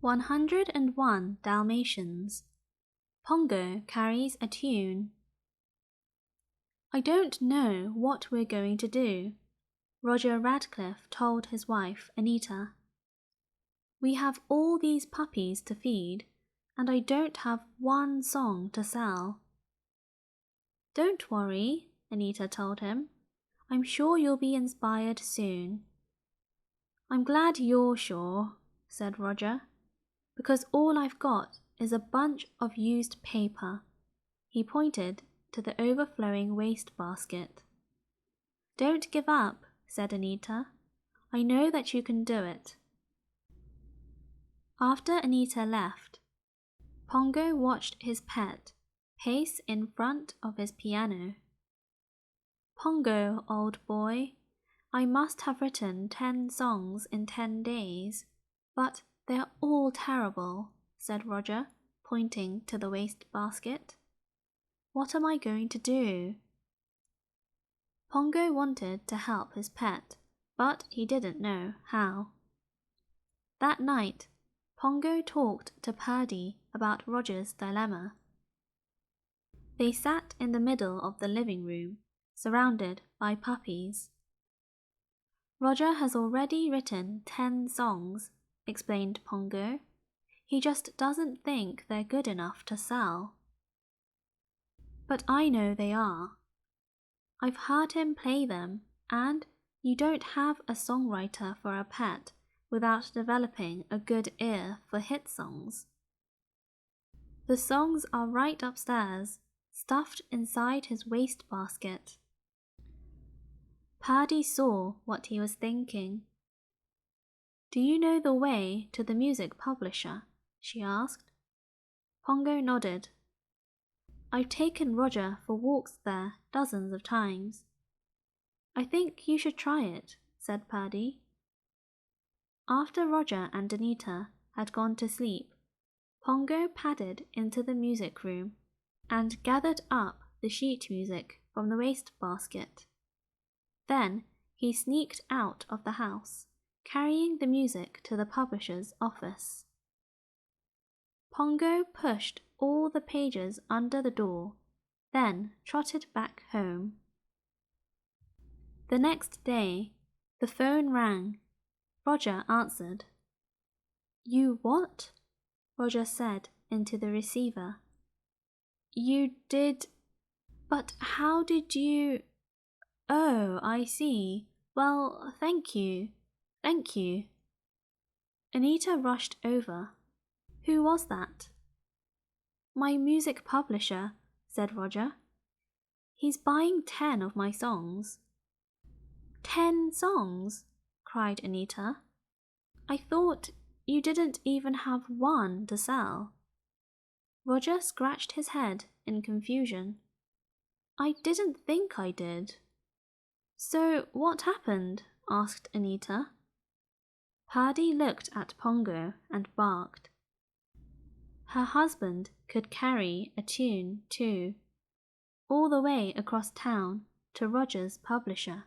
101 Dalmatians. Pongo carries a tune. I don't know what we're going to do, Roger Radcliffe told his wife, Anita. We have all these puppies to feed, and I don't have one song to sell. Don't worry, Anita told him. I'm sure you'll be inspired soon. I'm glad you're sure, said Roger, because all I've got is a bunch of used paper. He pointed to the overflowing wastebasket. Don't give up, said Anita. I know that you can do it. After Anita left, Pongo watched his pet pace in front of his piano. Pongo, old boy, I must have written 10 songs in 10 days, but they're all terrible, said Roger, pointing to the wastebasket. What am I going to do? Pongo wanted to help his pet, but he didn't know how. That night, Pongo talked to Purdy about Roger's dilemma. They sat in the middle of the living room, surrounded by puppies. Roger has already written 10 songs, explained Pongo. He just doesn't think they're good enough to sell. But I know they are. I've heard him play them, and you don't have a songwriter for a pet without developing a good ear for hit songs. The songs are right upstairs, stuffed inside his wastebasket. Purdy saw what he was thinking. Do you know the way to the music publisher? She asked. Pongo nodded. I've taken Roger for walks there dozens of times. I think you should try it, said Purdy. After Roger and Anita had gone to sleep, Pongo padded into the music room and gathered up the sheet music from the wastebasket. Then he sneaked out of the house, carrying the music to the publisher's office. Pongo pushed all the pages under the door, then trotted back home. The next day, the phone rang. Roger answered. You what? Roger said into the receiver. You did... But how did you... Oh, I see. Well, thank you. Thank you. Anita rushed over. Who was that? My music publisher, said Roger. He's buying 10 of my songs. 10 songs? Cried Anita. I thought you didn't even have one to sell. Roger scratched his head in confusion. I didn't think I did. So what happened? Asked Anita. Purdy looked at Pongo and barked. Her husband could carry a tune too, all the way across town to Roger's publisher.